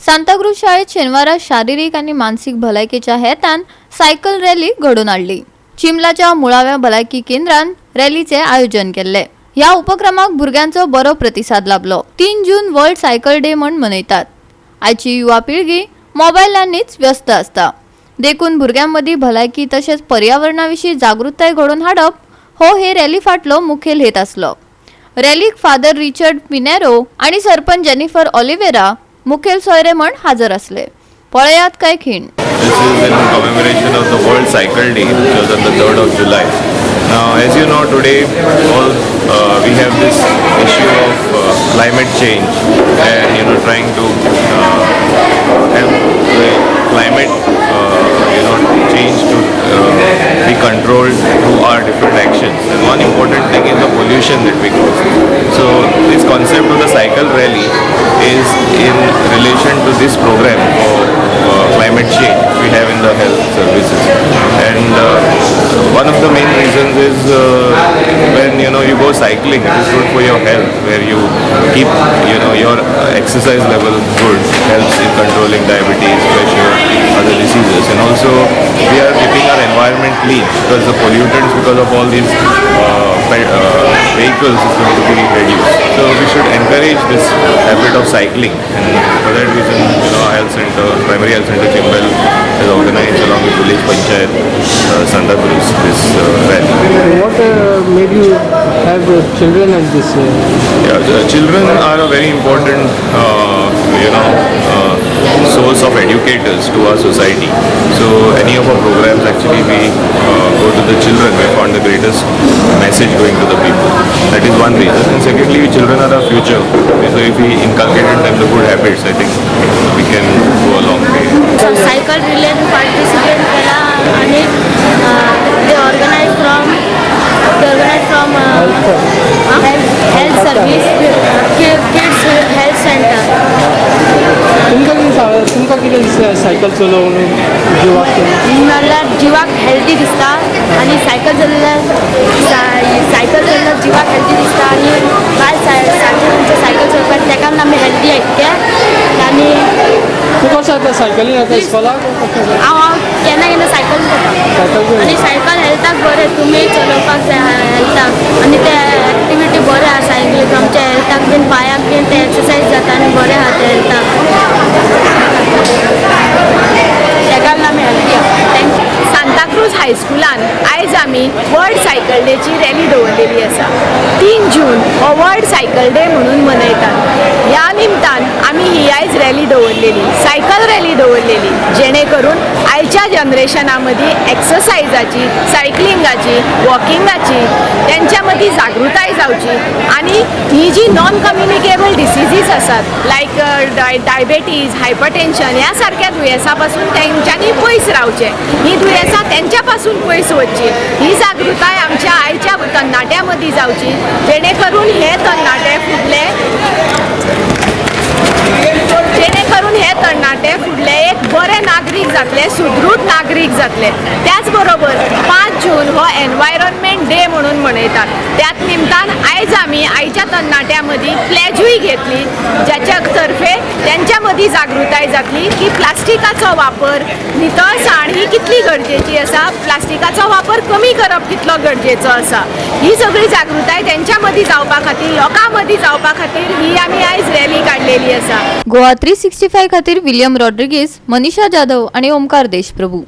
सांताक्रूज शाळेत शनिवार शारीरिक आणि मानसिक भलायकेच्या हेतान सायकल रॅली घडून आणली। चिमलाच्या मुळाव्या भलायकी केंद्रान रॅलीचे आयोजन केले। या उपक्रमाक भुरग्यांचो बरो प्रतिसाद लाभलो। 3 जून वर्ल्ड सायकल डे म्हण मनयतात। आजची युवा पिळगी मोबायलांनीच व्यस्त असता, देखून भुरग्यांमदी भलायकी तसेच पर्यावरणाविषयी जागृतताय घडोवन हाडप हो हे रॅली फाटलो मुखेल हेत असलो। रॅलीक फादर रिचर्ड पिनेरो आणि सरपंच जेनिफर ऑलिव्हेरा मुखेल सोयरे म्हण हजर असले। पळयात काय खीण। This is in commemoration of the World Cycle Day, which was on the 3rd of July. Now, as you know, today we have this issue of climate change, and trying to help the climate change to be controlled through our different actions. And one important thing is the pollution that we cause. So this concept of the cycle rally is in relation to this program of climate change we have in the health services. And one of the main reasons is when you go cycling, it is good for your health, where you keep your exercise level good, helps in controlling diabetes, pressure, other diseases. And also we are keeping our environment clean, because the pollutants, because of all these vehicles, is going to be reduced. So we should encourage this habit of cycling, and for that reason health center, primary health center Chimbal has organized along with village panchayat Santakruz this rally. What made you have children at this? Children are a very important source of educators to our society. So any of our programs, actually we go to the children. We found the greatest message going to the people. That is one reason. And secondly, children are our future. So if we inculcate in them the good habits, I think we can go a long way. So cycle relay participate kela आणि they organize from health service kids health center. तुमका कितें cycle चलोवन जिवाक म्हणल्यार जिवाक healthy दिसता आणि cycle चलल्यार जिवाक healthy दिसता आणि सायकल चलपाक तेका आमी हेल्दी आयिल्ले आणि तूं कसो येता सायकलीन येता इस्कॉलाक? हांव केन्ना सायकल चलता आणि सायकल हेल्थाक बरें, तुमी चलोवपाक जाय हेल्थाक आणि ते एक्टिविटी बरें आसा सायकलीक आमच्या हेल्थाक बीन पांयाक बीन ते एक्सरसाइज जाता आणि बरें आसा ते हेल्थाक तेका आमी हेल्दी आहा। थँक्यू। सांताक्रूज हायस्कुलान आयज आमी वर्ल्ड सायकल डेची रॅली दवरलेली आसा। 3 जून हो वर्ल्ड सायकल डे म्हणून मनयतात। ह्या निमतान आमी ही आयज रॅली दवरलेली, सायकल रॅली दवरलेली, जेणे करून आयच्या जनरेशना मदीं एक्सरसायजाची, सायकलिंगाची, वॉकिंगाची तेंच्या मदीं जागृताय जावची आणि ही जी नॉन कम्युनिकेबल डिसिजीस आसात लायक डायबेटीज, हायपरटेन्शन ह्या सारक्या दुयेंसां पासून तेंच्यांनी पयस रावचे, ही दुयेंसां तेंच्या पासून पयस वचची, ही जागृताय आमच्या आयच्या तरणाट्यां मदीं जावची, जेणे करून हे तरणाटे फुडले एक बरे नागरीक जातले, सुदृढ नागरीक जातले। त्याच बरोबर 5 जून हो एनवायरनमेंट डे म्हणून मनयतात। त्याच निमतान आयज आमी आयच्या तरणाट्यां मदीं प्लेजूय घेतली, ज्याच्या तर्फे तेंच्या मदीं जागृताय जातली की प्लास्टिकाचो वापर, नितळसाण ही कितली गरजेची आसा, प्लास्टिकाचो वापर कमी करप कितलो गरजेचो आसा, ही सगळी जागृताय तेंच्या मदीं जावपा खातीर, लोकां मदीं जावपा खातीर ही आमी आयज रॅली काडलेली आसा। गोवा 365 खातीर विलियम रॉड्रिगीस, मनीषा जाधव आणि ओमकार देशप्रभू।